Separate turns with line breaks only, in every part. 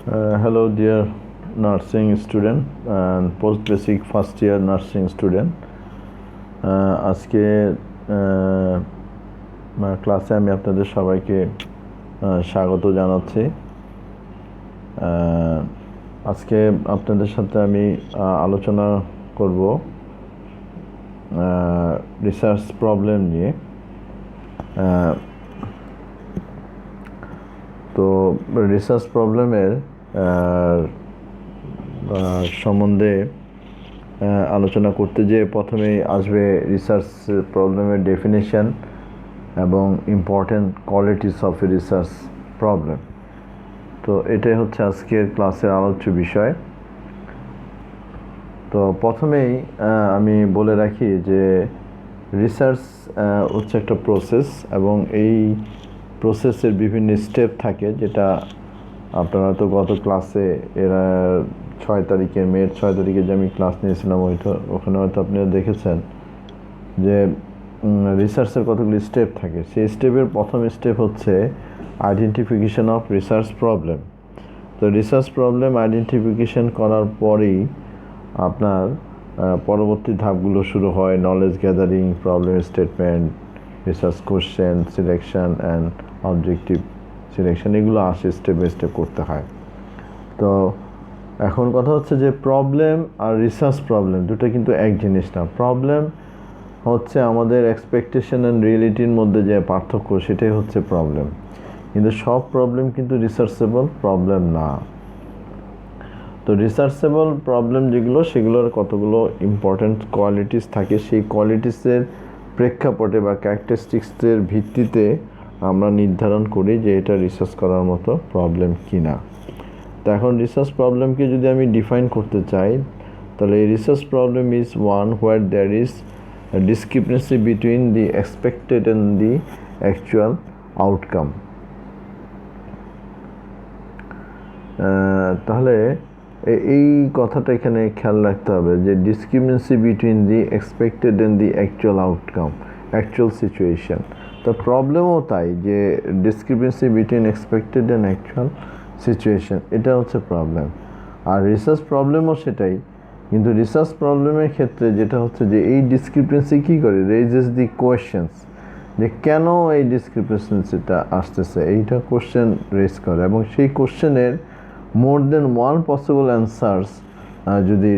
Hello, dear nursing student and post basic first year nursing student. আজকে ক্লাসে আমি আপনাদের সবাইকে স্বাগত জানাচ্ছি। আজকে আপনাদের সাথে আমি আলোচনা করব রিসার্চ প্রবলেম নিয়ে। তো রিসার্চ প্রবলেমের সম্বন্ধে আলোচনা করতে যেয়ে প্রথমেই আসবে রিসার্চ প্রবলেমের ডেফিনেশন এবং important qualities of a research problem. তো এটাই হচ্ছে আজকের ক্লাসের আলোচ্য বিষয়। তো প্রথমেই আমি বলে রাখি যে রিসার্চ হচ্ছে একটা প্রসেস এবং এই প্রসেসের বিভিন্ন স্টেপ থাকে, যেটা আপনারা তো গত ক্লাসে এরা 6 তারিখে মের 6 তারিখে যে আমি ক্লাস নিয়েছিলাম ওখানে হয়তো আপনারা দেখেছেন যে রিসার্চের কতগুলি স্টেপ থাকে। সেই স্টেপের প্রথম স্টেপ হচ্ছে আইডেন্টিফিকেশন অফ রিসার্চ প্রবলেম। তো রিসার্চ প্রবলেম আইডেন্টিফিকেশন করার পরেই আপনার পরবর্তী ধাপগুলো শুরু হয়, knowledge gathering, problem statement, research question, selection and objective selection, এগুলো আসে স্টেপ বাই স্টেপ করতে হয়। তো এখন কথা হচ্ছে যে প্রবলেম আর রিসার্চ প্রবলেম দুটো কিন্তু এক জিনিস না। প্রবলেম হচ্ছে আমাদের এক্সপেকটেশন অ্যান্ড রিয়েলিটির মধ্যে যে পার্থক্য, সেটাই হচ্ছে প্রবলেম। কিন্তু সব প্রবলেম কিন্তু রিসার্চেবল প্রবলেম না। তো রিসার্চেবল প্রবলেম যেগুলো, সেগুলোর কতগুলো ইম্পর্ট্যান্ট কোয়ালিটিস থাকে, সেই কোয়ালিটিসের প্রেক্ষাপটে বা ক্যারেক্টারিস্টিক্সের ভিত্তিতে আমরা নির্ধারণ করি যে এটা রিসার্চ করার মতো প্রবলেম কি না। তো এখন রিসার্চ প্রবলেমকে যদি আমি ডিফাইন করতে চাই, তাহলে এই research problem is one where there is discrepancy between the expected and the actual outcome. তাহলে এই কথাটা এখানে খেয়াল রাখতে হবে যে discrepancy between the expected and the actual outcome, actual situation. তো প্রবলেমও তাই, যে discrepancy between expected and actual situation, এটা হচ্ছে প্রবলেম। আর রিসার্চ প্রবলেমও সেটাই, কিন্তু রিসার্চ প্রবলেমের ক্ষেত্রে যেটা হচ্ছে যে এই ডিসক্রিপেন্সি কী করে, রেইজেস দি কোয়েশ্চেন্স, যে কেন এই ডিসক্রিপেন্সিটা আসতেছে, এইটা কোশ্চেন রেজ করে, এবং সেই কোশ্চেনের মোর দেন ওয়ান পসিবল অ্যান্সার্স যদি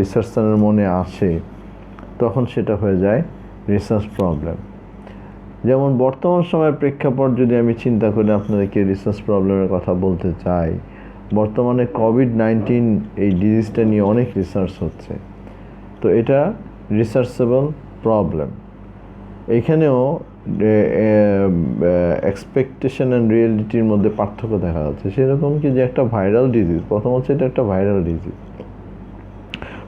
রিসার্চারের মনে আসে, তখন সেটা হয়ে যায় রিসার্চ প্রবলেম। যেমন বর্তমান সময়ের প্রেক্ষাপট যদি আমি চিন্তা করি, আপনাদেরকে রিসার্চ প্রবলেমের কথা বলতে চাই। বর্তমানে কোভিড-19 এই ডিজিজটা নিয়ে অনেক রিসার্চ হচ্ছে। তো এটা রিসার্চেবল প্রবলেম। এখানেও এক্সপেকটেশন অ্যান্ড রিয়েলিটির মধ্যে পার্থক্য দেখা যাচ্ছে। সেরকম কি যে একটা ভাইরাল ডিজিজ, প্রথম হচ্ছে এটা একটা ভাইরাল ডিজিজ।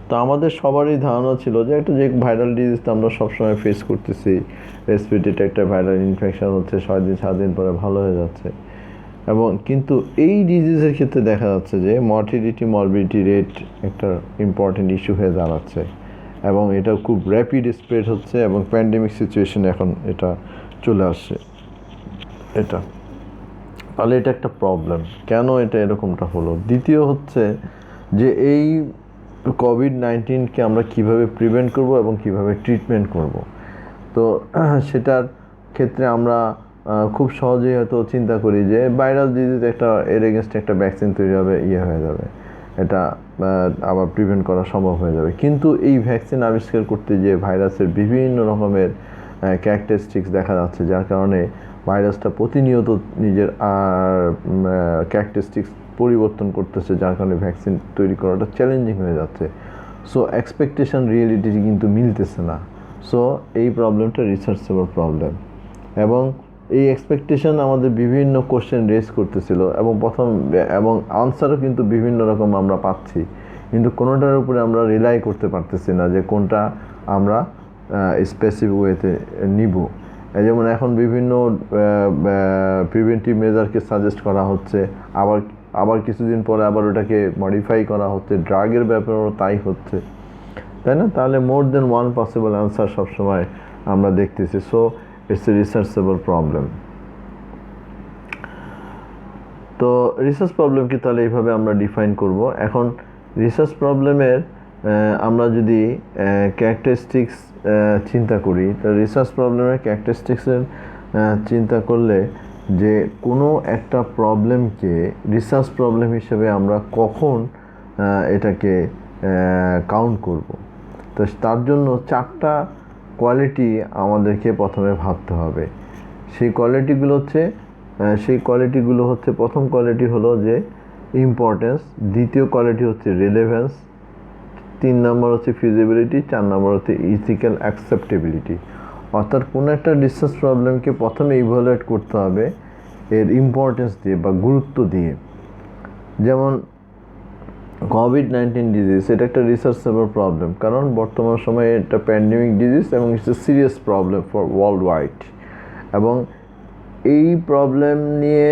তো আমাদের সবারই ধারণা ছিল যে ভাইরাল ডিজিজ তো আমরা সবসময় ফেস করতেছি, রেসপিরেটরি একটা ভাইরাল ইনফেকশন হচ্ছে, 6 দিন 7 দিন পরে ভালো হয়ে যাচ্ছে। এবং কিন্তু এই ডিজিজের ক্ষেত্রে দেখা যাচ্ছে যে মরবিডিটি রেট একটা ইম্পর্টেন্ট ইস্যু হয়ে দাঁড়াচ্ছে, এবং এটা খুব র্যাপিড স্প্রেড হচ্ছে, এবং প্যান্ডেমিক সিচুয়েশন এখন এটা চলে আসছে। তাহলে এটা একটা প্রবলেম। কেন এটা এরকমটা হলো? দ্বিতীয় হচ্ছে যে এই কোভিড-19কে আমরা কিভাবে প্রিভেন্ট করব এবং কিভাবে ট্রিটমেন্ট করব। তো সেটার ক্ষেত্রে আমরা খুব সহজেই হয়তো চিন্তা করি যে ভাইরাল ডিজিজ এর এগেনস্টে একটা ভ্যাকসিন তৈরি হবে, হয়ে যাবে, এটা আবার প্রিভেন্ট করা সম্ভব হয়ে যাবে। কিন্তু এই ভ্যাকসিন আবিষ্কার করতে গিয়ে ভাইরাসের বিভিন্ন রকমের ক্যারেক্টারিস্টিক্স দেখা যাচ্ছে, যার কারণে ভাইরাসটা প্রতিনিয়ত নিজের ক্যারেক্টারিস্টিক্স পরিবর্তন করতেছে, যার কারণে ভ্যাকসিন তৈরি করাটা চ্যালেঞ্জিং হয়ে যাচ্ছে। সো এক্সপেকটেশন রিয়েলিটি কিন্তু মিলতেছে না। সো এই প্রবলেমটা রিসার্চেবল প্রবলেম। এবং এই এক্সপেকটেশন আমাদের বিভিন্ন কোশ্চেন রেজ করতেছিল, এবং আনসারও কিন্তু বিভিন্ন রকম আমরা পাচ্ছি, কিন্তু কোনোটার উপরে আমরা রিলাই করতে পারতেছি না যে কোনটা আমরা স্পেসিফিক ওয়েতে নিব। যেমন এখন বিভিন্ন প্রিভেন্টিভ মেজারকে সাজেস্ট করা হচ্ছে, আবার কিছুদিন পরে আবার ওটাকে মডিফাই করা হচ্ছে, ড্রাগের ব্যাপারেও তাই হচ্ছে, তাই না? তাহলে মোর দেন ওয়ান পসিবল অ্যান্সার সবসময় আমরা দেখতেছি। So it's a researchable problem. তো রিসার্চ প্রবলেম কি তাহলে এইভাবে আমরা ডিফাইন করব। এখন রিসার্চ প্রবলেমের আমরা যদি ক্যারেক্টারিস্টিক্স চিন্তা করি, তো রিসার্চ প্রবলেমের ক্যারেক্টারিস্টিক্সের চিন্তা করলে যে কোনো একটা প্রবলেমকে রিসার্চ প্রবলেম হিসেবে আমরা কখন এটাকে কাউন্ট করব। তো তার জন্য 4টা কোয়ালিটি আমাদেরকে প্রথমে ভাবতে হবে। সেই কোয়ালিটিগুলো হচ্ছে প্রথম কোয়ালিটি হলো যে ইম্পর্টেন্স, দ্বিতীয় কোয়ালিটি হচ্ছে রিলেভেন্স, 3 নম্বর হচ্ছে ফিজিবিলিটি, 4 নম্বর হচ্ছে ইথিক্যাল অ্যাকসেপ্টেবিলিটি। অর্থাৎ কোনো একটা রিসার্চ প্রবলেমকে প্রথমে ইভ্যালুয়েট করতে হবে এর ইম্পর্টেন্স দিয়ে বা গুরুত্ব দিয়ে। যেমন কোভিড-19 ডিজিজ, এটা একটা রিসার্চেবল প্রবলেম, কারণ বর্তমান সময়ে এটা প্যান্ডেমিক ডিজিজ এবং it's a serious problem for world wide. এবং এই প্রবলেম নিয়ে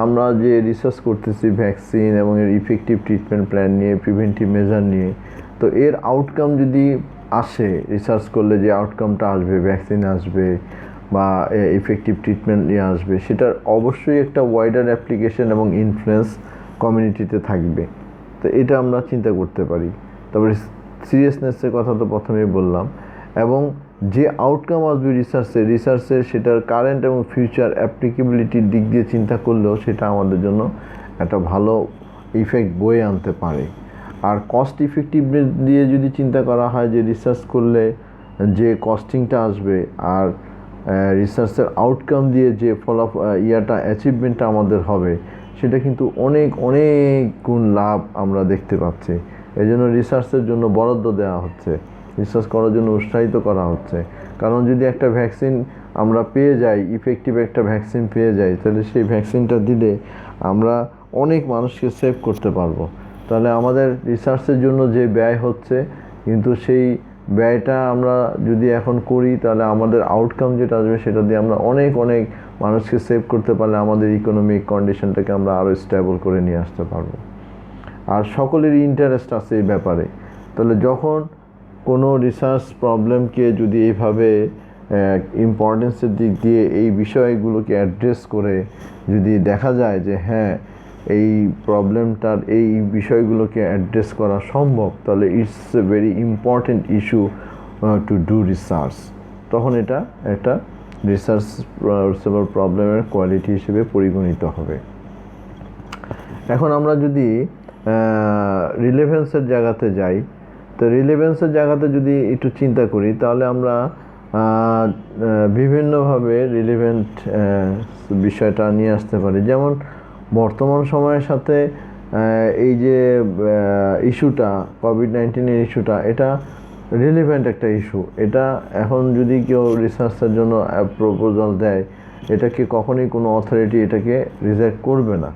আমরা যে রিসার্চ করতেছি ভ্যাকসিন এবং এর ইফেক্টিভ ট্রিটমেন্ট প্ল্যান নিয়ে, প্রিভেন্টিভ মেজার নিয়ে, তো এর আউটকাম যদি আসে, রিসার্চ করলে যে আউটকামটা আসবে, ভ্যাকসিন আসবে বা ইফেক্টিভ ট্রিটমেন্ট নিয়ে আসবে, সেটার অবশ্যই একটা ওয়াইডার অ্যাপ্লিকেশন এবং ইনফ্লুয়েন্স কমিউনিটিতে থাকবে। তো এটা আমরা চিন্তা করতে পারি। তারপরে সিরিয়াসনেসের কথা তো প্রথমেই বললাম, এবং যে আউটকাম আসবে রিসার্চের সেটার কারেন্ট এবং ফিউচার অ্যাপ্লিকেবিলিটির দিক দিয়ে চিন্তা করলেও সেটা আমাদের জন্য একটা ভালো ইফেক্ট বয়ে আনতে পারে। আর কস্ট ইফেক্টিভনেস দিয়ে যদি চিন্তা করা হয় যে রিসার্চ করলে যে কস্টিংটা আসবে আর রিসার্চের আউটকাম দিয়ে যে অ্যাচিভমেন্টটা আমাদের হবে, সেটা কিন্তু অনেক গুণ লাভ আমরা দেখতে পাচ্ছি। এই জন্য রিসার্চের জন্য বরাদ্দ দেওয়া হচ্ছে, রিসার্চ করার জন্য উৎসাহিত করা হচ্ছে। কারণ যদি একটা ভ্যাকসিন আমরা পেয়ে যাই, ইফেক্টিভ একটা ভ্যাকসিন পেয়ে যাই, তাহলে সেই ভ্যাকসিনটা দিলে আমরা অনেক মানুষকে সেভ করতে পারবো। তাহলে আমাদের রিসার্চের জন্য যে ব্যয় হচ্ছে, কিন্তু সেই ব্যয়টা আমরা যদি এখন করি, তাহলে আমাদের আউটকাম যেটা আসবে সেটা দিয়ে আমরা অনেক মানুষকে সেভ করতে পারলে আমাদের ইকোনমিক কন্ডিশনটাকে আমরা আরও স্টেবল করে নিয়ে আসতে পারবো। আর সকলেরই ইন্টারেস্ট আছে এই ব্যাপারে। তাহলে যখন কোনো রিসার্চ প্রবলেমকে যদি এইভাবে ইম্পর্টেন্সের দিক দিয়ে এই বিষয়গুলোকে অ্যাড্রেস করে যদি দেখা যায় যে হ্যাঁ, এই প্রবলেমটার এই বিষয়গুলোকে অ্যাড্রেস করা সম্ভব, তাহলে it's a very important issue to do research. তখন এটা একটা রিসার্চেবল প্রবলেমের কোয়ালিটি হিসেবে পরিগণিত হবে। এখন আমরা যদি রিলেভেন্সের জায়গাতে যাই, তো রিলেভেন্সের জায়গাতে যদি একটু চিন্তা করি, তাহলে আমরা বিভিন্নভাবে রিলেভেন্ট বিষয়টা নিয়ে আসতে পারি। যেমন বর্তমান সময়ের সাথে এই যে ইস্যুটা, কোভিড-19 ইস্যুটা, এটা রিলেভেন্ট একটা ইস্যু। এটা এখন যদি কেউ রিসার্চের জন্য প্রপোজাল দেয়, এটাকে কখনোই কোনো অথরিটি এটাকে রিজেক্ট করবে না।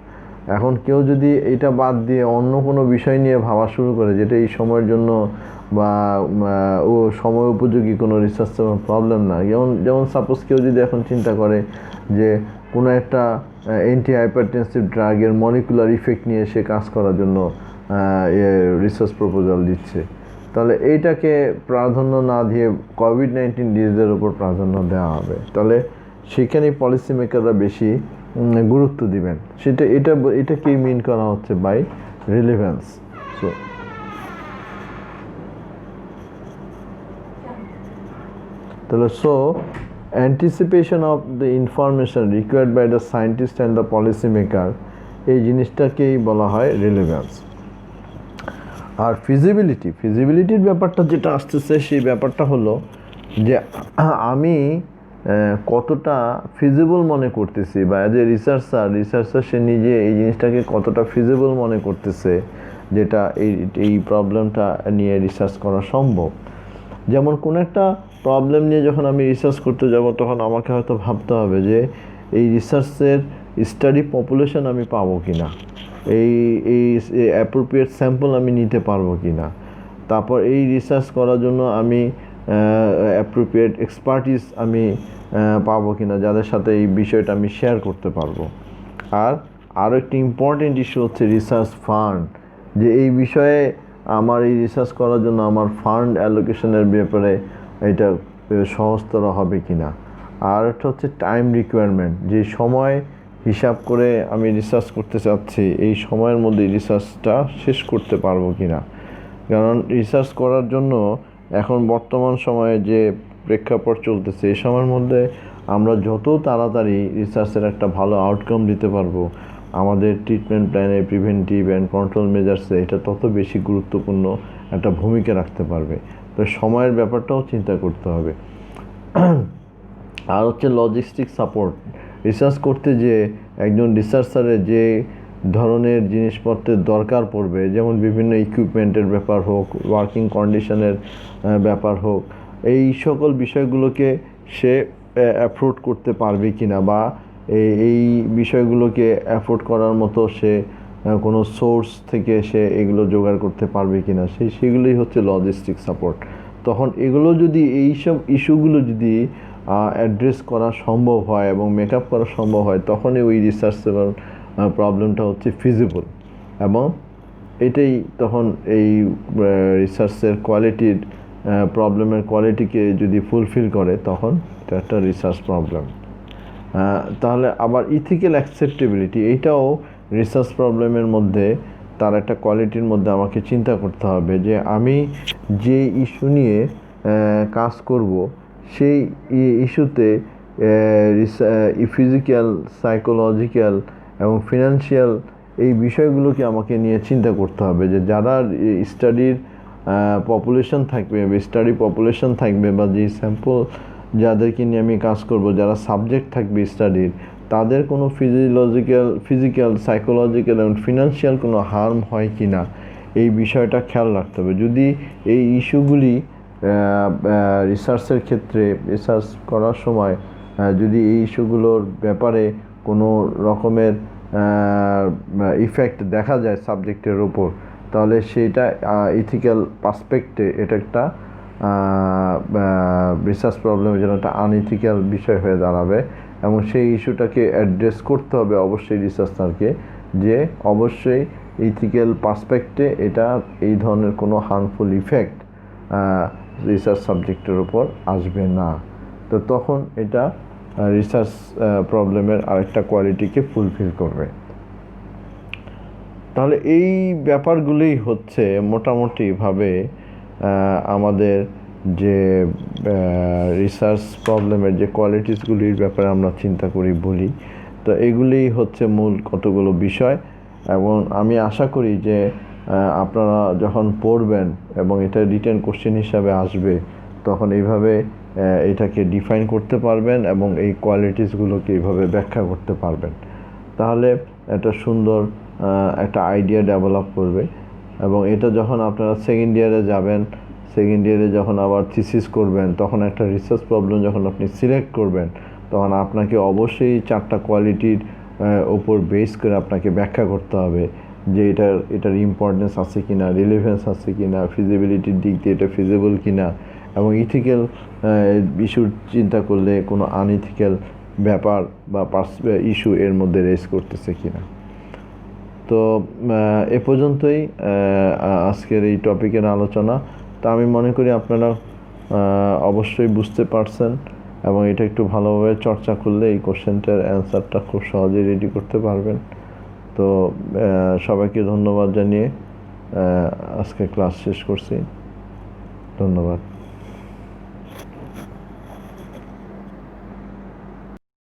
এখন কেউ যদি এটা বাদ দিয়ে অন্য কোনো বিষয় নিয়ে ভাবা শুরু করে, যেটা এই সময়ের জন্য বা সময় উপযোগী কোনো রিসার্চের প্রবলেম না, যেমন সাপোজ কেউ যদি এখন চিন্তা করে যে কোনো একটা অ্যান্টি হাইপারটেনসিভ ড্রাগের মলিকুলার ইফেক্ট নিয়ে সে কাজ করার জন্য রিসার্চ প্রপোজাল দিচ্ছে, তাহলে এইটাকে প্রাধান্য না দিয়ে কোভিড-19 ডিজিজের উপর প্রাধান্য দেওয়া হবে। তাহলে সেখানে পলিসি মেকাররা বেশি গুরুত্ব দিবেন। এটাকেই মিন করা হচ্ছে বাই রিলেভেন্স। সো তাহলে anticipation of the information required by the scientist and the policy maker, এই জিনিসটাকেই বলা হয় রিলেভেন্স। আর ফিজিবিলিটির ব্যাপারটা যেটা আসতেছে, সেই ব্যাপারটা হলো যে আমি কতটা ফিজিবল মনে করতেছি, বা অ্যাজ এ রিসার্চার সে নিজে এই জিনিসটাকে কতটা ফিজিবল মনে করতেছে, যেটা এই প্রবলেমটা নিয়ে রিসার্চ করা সম্ভব। যেমন কোনো একটা প্রবলেম নিয়ে যখন আমি রিসার্চ করতে যাব, তখন আমাকে হয়তো ভাবতে হবে যে এই রিসার্চের স্টাডি পপুলেশন আমি পাবো কি না, এই অ্যাপ্রোপ্রিয়েট স্যাম্পল আমি নিতে পারবো কি না, তারপর এই রিসার্চ করার জন্য আমি অ্যাপ্রোপ্রিয়েট এক্সপার্টিস আমি পাবো কি না, যাদের সাথে এই বিষয়টা আমি শেয়ার করতে পারবো। আরও একটি ইম্পর্টেন্ট ইস্যু হচ্ছে রিসার্চ ফান্ড, যে এই বিষয়ে আমার এই রিসার্চ করার জন্য আমার ফান্ড অ্যালোকেশনের ব্যাপারে এটা সহজতর হবে কি না। আর একটা হচ্ছে টাইম রিকোয়ারমেন্ট, যে সময় হিসাব করে আমি রিসার্চ করতে চাচ্ছি এই সময়ের মধ্যে রিসার্চটা শেষ করতে পারবো কি না। কারণ রিসার্চ করার জন্য এখন বর্তমান সময়ে যে প্রেক্ষাপট চলতেছে এই সময়ের মধ্যে আমরা যত তাড়াতাড়ি রিসার্চের একটা ভালো আউটকাম দিতে পারবো, আমাদের ট্রিটমেন্ট প্ল্যানে, প্রিভেন্টিভ অ্যান্ড কন্ট্রোল মেজার্সে এটা তত বেশি গুরুত্বপূর্ণ একটা ভূমিকা রাখতে পারবে। তো সময়ের ব্যাপারটাও চিন্তা করতে হবে। আর হচ্ছে লজিস্টিক সাপোর্ট। রিসার্চ করতে যে একজন রিসার্চারের যে ধরনের জিনিসপত্রের দরকার পড়বে, যেমন বিভিন্ন ইকুইপমেন্টের ব্যাপার হোক, ওয়ার্কিং কন্ডিশনের ব্যাপার হোক, এই সকল বিষয়গুলোকে সে অ্যাফোর্ড করতে পারবে কি না, বা এই বিষয়গুলোকে অ্যাফোর্ড করার মতো সে কোনো সোর্স থেকে সে এগুলো জোগাড় করতে পারবে কি না, সেগুলোই হচ্ছে লজিস্টিক সাপোর্ট। তখন এগুলো যদি, এইসব ইস্যুগুলো যদি অ্যাড্রেস করা সম্ভব হয় এবং মেকআপ করা সম্ভব হয়, তখনই ওই রিসার্চের প্রবলেমটা হচ্ছে ফিজিবল, এবং এটাই তখন এই রিসার্চের কোয়ালিটির প্রবলেমের কোয়ালিটিকে যদি ফুলফিল করে, তখন এটা একটা রিসার্চ প্রবলেম। তাহলে আবার ইথিক্যাল অ্যাকসেপ্টেবিলিটি, এইটাও রিসার্চ প্রবলেমের মধ্যে, তার একটা কোয়ালিটির মধ্যে আমাকে চিন্তা করতে হবে যে আমি যে ইস্যু নিয়ে কাজ করব, সেই ইস্যুতে ফিজিক্যাল, সাইকোলজিক্যাল এবং ফিনান্সিয়াল এই বিষয়গুলোকে আমাকে নিয়ে চিন্তা করতে হবে, যে যারা স্টাডির পপুলেশন থাকবে, স্টাডি পপুলেশন থাকবে, বা যে স্যাম্পল যাদেরকে নিয়ে আমি কাজ করব, যারা সাবজেক্ট থাকবে স্টাডির, তাদের কোনো ফিজিক্যাল, সাইকোলজিক্যাল এবং ফিনান্সিয়াল কোনো হার্ম হয় কি না, এই বিষয়টা খেয়াল রাখতে হবে। যদি এই ইস্যুগুলি রিসার্চের ক্ষেত্রে, রিসার্চ করার সময় যদি এই ইস্যুগুলোর ব্যাপারে কোনো রকমের ইফেক্ট দেখা যায় সাবজেক্টের ওপর, তাহলে সেইটা ইথিক্যাল পার্সপেক্টে এটা একটা রিসার্চ প্রবলেমের জন্য একটা আনইথিক্যাল বিষয় হয়ে দাঁড়াবে, এবং সেই ইস্যুটাকে অ্যাড্রেস করতে হবে অবশ্যই রিসার্চারকে, যে অবশ্যই ইথিক্যাল পার্সপেক্টে এটা এই ধরনের কোনো হার্মফুল ইফেক্ট রিসার্চ সাবজেক্টের ওপর আসবে না। তো তখন এটা রিসার্চ প্রবলেমের আরেকটা কোয়ালিটিকে ফুলফিল করবে। তাহলে এই ব্যাপারগুলোই হচ্ছে মোটামুটিভাবে আমাদের যে রিসার্চ প্রবলেমের যে কোয়ালিটিসগুলির ব্যাপারে আমরা চিন্তা করি, বলি। তো এগুলিই হচ্ছে মূল কতগুলো বিষয়, এবং আমি আশা করি যে আপনারা যখন পড়বেন এবং এটা রিটেন কোশ্চেন হিসাবে আসবে, তখন এইভাবে এটাকে ডিফাইন করতে পারবেন এবং এই কোয়ালিটিসগুলোকে এইভাবে ব্যাখ্যা করতে পারবেন। তাহলে একটা সুন্দর একটা আইডিয়া ডেভেলপ করবে, এবং এটা যখন আপনারা সেকেন্ড ইয়ারে যাবেন, সেকেন্ড ইয়ারে যখন আবার থিসিস করবেন, তখন একটা রিসার্চ প্রবলেম যখন আপনি সিলেক্ট করবেন, তখন আপনাকে অবশ্যই 4টা কোয়ালিটির ওপর বেস করে আপনাকে ব্যাখ্যা করতে হবে যে এটার ইম্পর্টেন্স আছে কিনা, রিলেভেন্স আছে কিনা, ফিজিবিলিটির দিক দিয়ে এটা ফিজিবল কিনা, এবং ইথিক্যাল ইস্যু চিন্তা করলে কোনো আনইথিক্যাল ব্যাপার বা ইস্যু এর মধ্যে রেজ করতেছে কিনা। তো এ পর্যন্তই আজকের এই টপিকের আলোচনা। তা আমি মনে করি আপনারা অবশ্যই বুঝতে পারছেন, এবং এটা একটু ভালোভাবে চর্চা করলে এই কোশ্চেনটার অ্যান্সারটা খুব সহজেই রেডি করতে পারবেন। তো সবাইকে ধন্যবাদ জানিয়ে আজকে ক্লাস শেষ করছি। ধন্যবাদ।